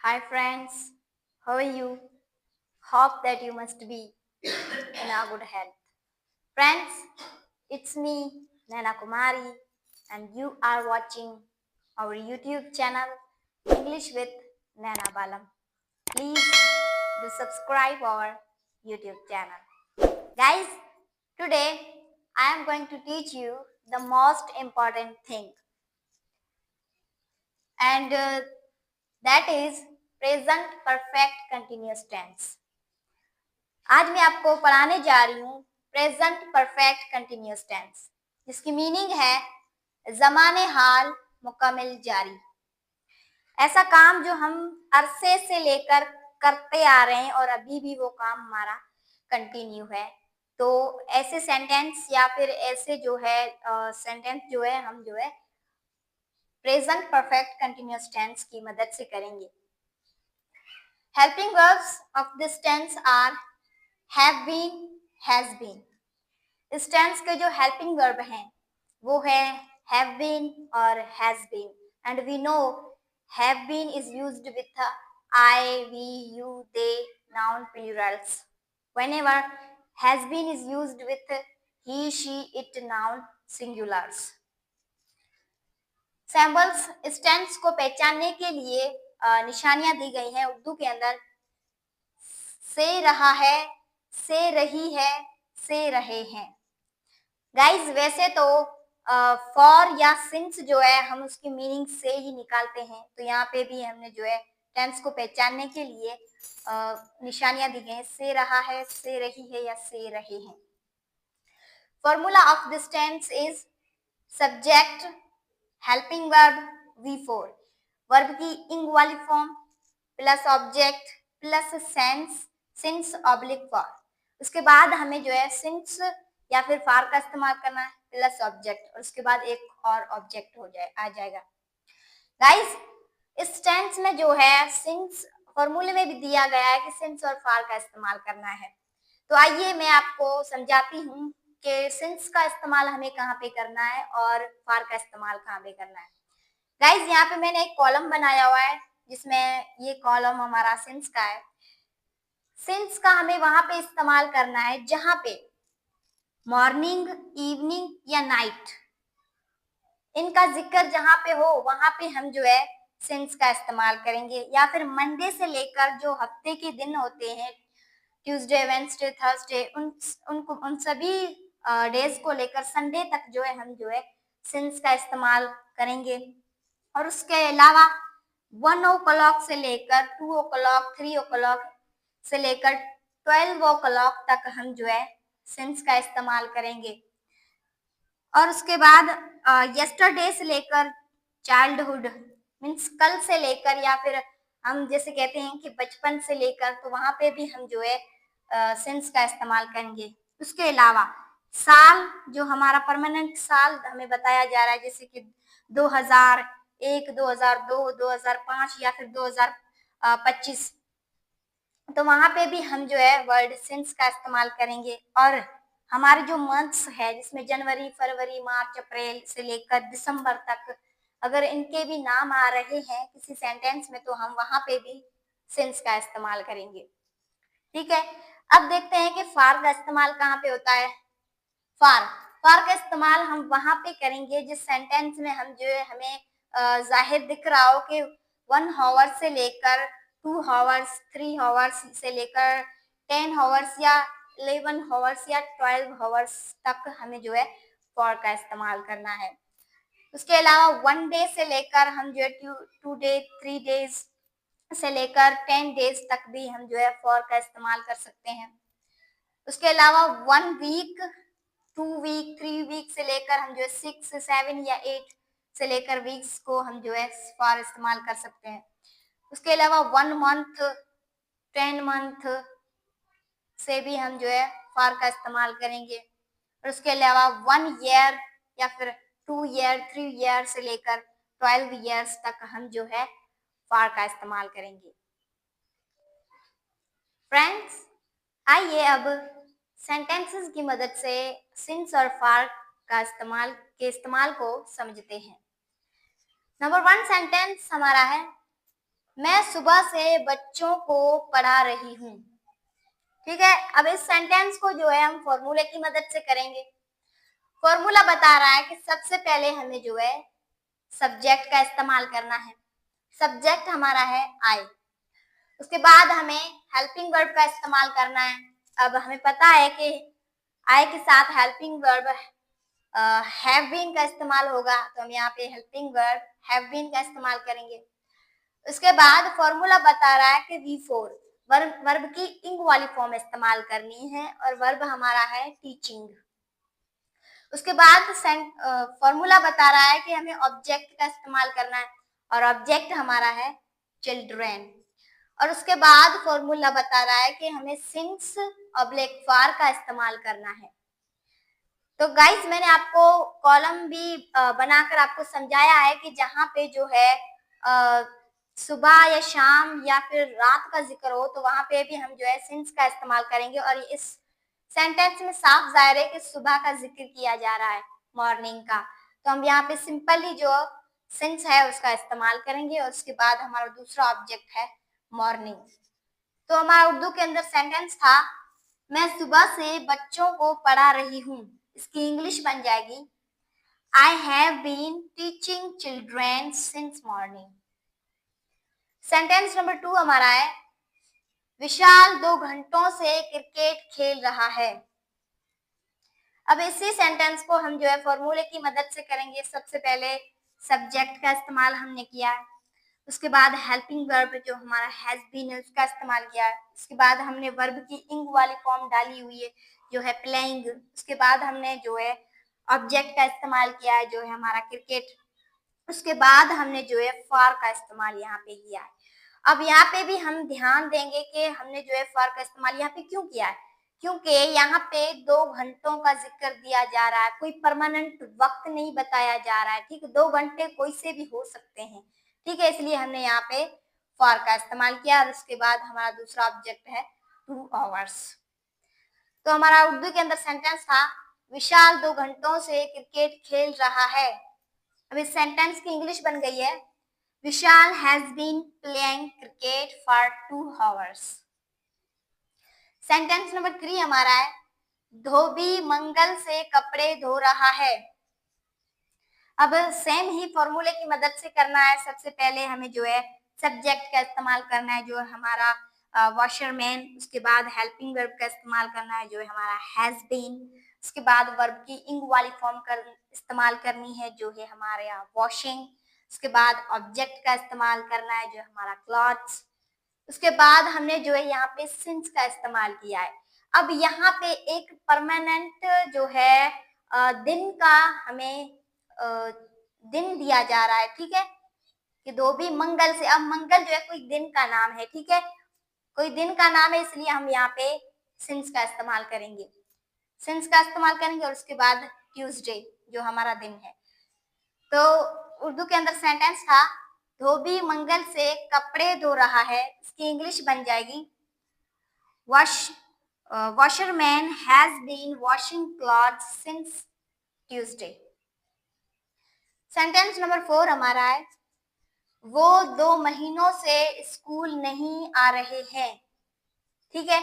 Hi friends, how are you? Hope that you must be in a good health. Friends, it's me, Naina Kumari, and you are watching our YouTube channel, English with Naina Balam. Please do subscribe our YouTube channel. Guys, today I am going to teach you the most important thing, and that is present perfect continuous tense. आज मैं आपको पढ़ाने जा रही हूँ present perfect continuous tense, जिसकी meaning है ज़माने हाल मुकम्मल जारी। ऐसा काम जो हम अरसे से लेकर करते आ रहे हैं और अभी भी वो काम हमारा कंटिन्यू है। तो ऐसे सेंटेंस या फिर ऐसे जो है सेंटेंस जो है हम जो है प्रेजेंट परफेक्ट कंटिन्यूअस टेंस की मदद से करेंगे। Helping verbs of this tense are have been, has been। इस टेंस के जो हेल्पिंग वर्ब हैं वो है have been और has been, and we know have been is used with I, we, you, they noun plurals. Whenever has been is used with he, she, it noun singulars. Symbols इस टेंस को पहचानने के लिए निशानियां दी गई हैं उर्दू के अंदर। से रहा है, से रही है, से रहे हैं। गाइज वैसे तो फॉर या सिंस जो है हम उसकी मीनिंग से ही निकालते हैं, तो यहाँ पे भी हमने जो है टेंस को पहचानने के लिए निशानियां दी गई हैं। से रहा है, से रही है या से रहे हैं। Formula of this tense is subject helping verb V4, verb की इंग वाली form plus object plus since oblique for. उसके बाद हमें जो है सिंस या फिर फॉर का इस्तेमाल करना है प्लस ऑब्जेक्ट, और उसके बाद एक और ऑब्जेक्ट आ जाएगा। गाइस इस टेंस में जो है सिंस फॉर्मूले में भी दिया गया है कि सिंस और फॉर का इस्तेमाल करना है। तो आइए मैं आपको समझाती हूँ कि सिंस का इस्तेमाल हमें कहाँ पे करना है और फॉर का इस्तेमाल कहाँ पे करना है। गाइस यहाँ पे मैंने एक कॉलम बनाया हुआ है जिसमें ये कॉलम हमारा सिंस का है। सिंस का हमें वहां पे इस्तेमाल करना है जहां पे मॉर्निंग, इवनिंग या नाइट इनका जिक्र जहां पे हो वहां पे हम जो है सिंस का इस्तेमाल करेंगे। या फिर मंडे से लेकर जो हफ्ते के दिन होते हैं ट्यूसडे, वेडनेसडे, थर्सडे, उन सभी डेज को लेकर संडे तक जो है हम जो है सिंस का इस्तेमाल करेंगे। और उसके अलावा 1 o'clock से लेकर 2 o'clock, 3 o'clock से लेकर 12 o'clock तक हम जो है सिंस का इस्तेमाल करेंगे। और उसके बाद यस्टरडे से लेकर चाइल्डहुड मीन्स कल से लेकर, या फिर हम जैसे कहते हैं कि बचपन से लेकर, तो वहां पे भी हम जो है सिंस का इस्तेमाल करेंगे। उसके अलावा साल जो हमारा परमानेंट साल हमें बताया जा रहा है, जैसे कि 2001, 2002, 2005 या फिर 2025, तो वहां पे भी हम जो है वर्ड सिंस का इस्तेमाल करेंगे। और हमारे जो मंथ्स है जिसमें जनवरी, फरवरी, मार्च, अप्रैल से लेकर दिसंबर तक अगर इनके भी नाम आ रहे हैं किसी सेंटेंस में तो हम वहां पे भी सिंस का इस्तेमाल करेंगे। ठीक है, अब देखते हैं कि फॉर का इस्तेमाल कहाँ पे होता है। फॉर का इस्तेमाल हम वहां पे करेंगे जिस सेंटेंस में हम जो है हमें जाहिर दिख रहा हो कि 1 आवर से लेकर 2 आवर्स, 3 आवर्स से लेकर 10 आवर्स या 11 आवर्स या 12 आवर्स तक हमें जो है फॉर का इस्तेमाल करना है। उसके अलावा 1 डे से लेकर हम जो है 2 डे, 3 डेज से लेकर 10 डेज तक भी हम जो है फॉर का इस्तेमाल कर सकते हैं। उसके अलावा 1 वीक, 2 वीक, 3 वीक से लेकर हम जो है 6, 7 या 8 से लेकर वीक्स को हम जो है फॉर इस्तेमाल कर सकते हैं। उसके अलावा 1 मंथ, 10 मंथ से भी हम जो है फॉर का इस्तेमाल करेंगे। और उसके अलावा 1 ईयर या फिर 2 ईयर, 3 ईयर से लेकर 12 ईयर्स तक हम जो है फॉर का इस्तेमाल करेंगे। फ्रेंड्स आइए अब सेंटेंसेस की मदद से सिंस और फॉर का इस्तेमाल को समझते हैं। नंबर 1 सेंटेंस हमारा है मैं सुबह से बच्चों को पढ़ा रही हूँ। ठीक है, अब इस सेंटेंस को जो है हम फॉर्मूले की मदद से करेंगे। फॉर्मूला बता रहा है कि सबसे पहले हमें जो है सब्जेक्ट का इस्तेमाल करना है। सब्जेक्ट हमारा है आई। उसके बाद हमें हेल्पिंग वर्ब का इस्तेमाल करना है। अब हमें पता है कि आई के साथ हेल्पिंग वर्ब हैव बीन का इस्तेमाल होगा, तो हम यहाँ पे हेल्पिंग वर्ब हैव बीन का इस्तेमाल करेंगे। उसके बाद फॉर्मूला बता रहा है कि V4 वर्ब की इंग वाली फॉर्म इस्तेमाल करनी है और वर्ब हमारा है टीचिंग। उसके बाद फॉर्मूला बता रहा है कि हमें ऑब्जेक्ट का इस्तेमाल करना है और ऑब्जेक्ट हमारा है चिल्ड्रेन। और उसके बाद फॉर्मूला बता रहा है कि हमें सिंस ऑब्लिक फॉर का इस्तेमाल करना है। तो गाइस मैंने आपको कॉलम भी बनाकर आपको समझाया है कि जहाँ पे जो है सुबह या शाम या फिर रात का जिक्र हो तो वहां पे भी हम जो है सिंस का इस्तेमाल करेंगे। और इस सेंटेंस में साफ जाहिर है कि सुबह का जिक्र किया जा रहा है, मॉर्निंग का, तो हम यहाँ पे सिंपली जो सिंस है उसका इस्तेमाल करेंगे। और उसके बाद हमारा दूसरा ऑब्जेक्ट है मॉर्निंग। तो हमारा उर्दू के अंदर सेंटेंस था मैं सुबह से बच्चों को पढ़ा रही हूँ। इसकी इंग्लिश बन जाएगी I have been teaching children since morning. Sentence number 2 हमारा है विशाल 2 घंटों से क्रिकेट खेल रहा है। अब इसी सेंटेंस को हम जो है फॉर्मूले की मदद से करेंगे। सबसे पहले सब्जेक्ट का इस्तेमाल हमने किया है, उसके बाद हेल्पिंग वर्ब जो हमारा हैज बीन है उसका इस्तेमाल किया है, उसके बाद हमने वर्ब की इंग वाली फॉर्म डाली हुई है जो है प्लेइंग, उसके बाद हमने जो है ऑब्जेक्ट का इस्तेमाल किया है जो है हमारा क्रिकेट, उसके बाद हमने जो है फॉर का इस्तेमाल यहाँ पे किया है। अब यहाँ पे भी हम ध्यान देंगे कि हमने जो है फॉर का इस्तेमाल यहाँ पे क्यों किया है, क्योंकि यहाँ पे 2 घंटों का जिक्र दिया जा रहा है, कोई परमानेंट वक्त नहीं बताया जा रहा है। ठीक है, 2 घंटे कोई से भी हो सकते हैं। ठीक है, इसलिए हमने यहाँ पे फॉर का इस्तेमाल किया। और उसके बाद हमारा दूसरा ऑब्जेक्ट है 2 आवर्स। तो हमारा उर्दू के अंदर सेंटेंस था विशाल 2 घंटों से क्रिकेट खेल रहा है। अब इस सेंटेंस की इंग्लिश बन गई है Vishal has been playing cricket for 2 hours. Sentence number 3 हमारा है धोबी मंगल से कपड़े धो रहा है। अब सेम ही फॉर्मूले की मदद से करना है। सबसे पहले हमें जो है सब्जेक्ट का इस्तेमाल करना है जो है हमारा वॉशरमैन, उसके बाद हेल्पिंग वर्ब का इस्तेमाल करना है जो है हमारा हैज बीन, उसके बाद वर्ब की इंग वाली फॉर्म कर इस्तेमाल करनी है जो है हमारे यहाँ वॉशिंग, उसके बाद ऑब्जेक्ट का इस्तेमाल करना है जो हमारा क्लॉथ्स, उसके बाद हमने जो है यहाँ पे सिंस का इस्तेमाल किया है। अब यहाँ पे एक परमानेंट जो है दिन का हमें दिन दिया जा रहा है। ठीक है, कि धोबी मंगल से, अब मंगल जो है कोई दिन का नाम है। ठीक है, कोई दिन का नाम है, इसलिए हम यहाँ पे सिंस का इस्तेमाल करेंगे। सिंस का इस्तेमाल करेंगे और उसके बाद ट्यूसडे जो हमारा दिन है। तो उर्दू के अंदर सेंटेंस था धोबी मंगल से कपड़े धो रहा है। इसकी इंग्लिश बन जाएगी washerman has been washing clothes since Tuesday. Sentence number 4 हमारा है वो 2 महीनों से स्कूल नहीं आ रहे हैं। ठीक है,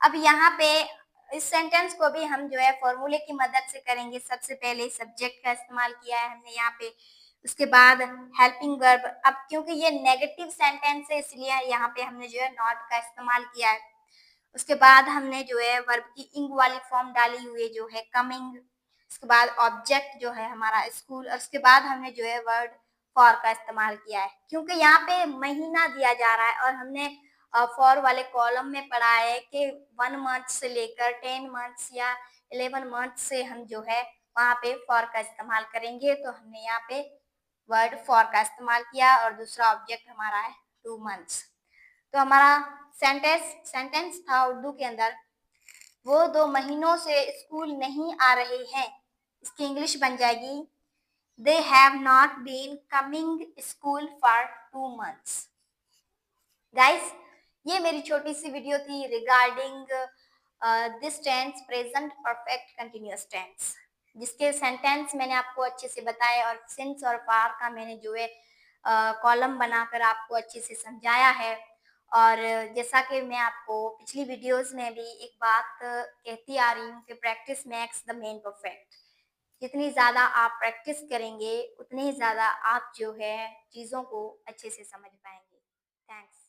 अब यहाँ पे इस सेंटेंस को भी हम जो है फॉर्मूले की मदद से करेंगे। सबसे पहले सब्जेक्ट का इस्तेमाल किया है हमने यहाँ पे, उसके बाद हेल्पिंग वर्ब। अब क्योंकि ये नेगेटिव सेंटेंस है इसलिए यहाँ पे हमने जो है नॉट का इस्तेमाल किया है। उसके बाद हमने जो है वर्ब की इंग वाली फॉर्म डाली हुई है जो है कमिंग, उसके बाद ऑब्जेक्ट जो है हमारा स्कूल, और उसके बाद हमने जो है वर्ड फॉर का इस्तेमाल किया है क्योंकि यहाँ पे महीना दिया जा रहा है और हमने फॉर वाले कॉलम में पढ़ा है कि 1 मंथ से लेकर 10 मंथ्स या 11 मंथ से हम जो है वहां पे फॉर का इस्तेमाल करेंगे। तो हमने यहाँ पे वर्ड फॉर का इस्तेमाल किया और दूसरा ऑब्जेक्ट हमारा है 2 मंथ्स। तो हमारा सेंटेंस था उर्दू के अंदर वो 2 महीनों से स्कूल नहीं आ रहे हैं। इसकी इंग्लिश बन जाएगी they have not been coming school for 2 months. Guys ये मेरी छोटी सी वीडियो थी regarding this tense present perfect continuous tense, जिसके सेंटेंस मैंने आपको अच्छे से बताए और सिंस और फॉर का मैंने जो है कॉलम बनाकर आपको अच्छे से समझाया है। और जैसा कि मैं आपको पिछली वीडियोस में भी एक बात कहती आ रही हूँ कि practice makes the man perfect. जितनी ज़्यादा आप प्रैक्टिस करेंगे, उतनी ही ज़्यादा आप जो है चीज़ों को अच्छे से समझ पाएँगे। थैंक्स।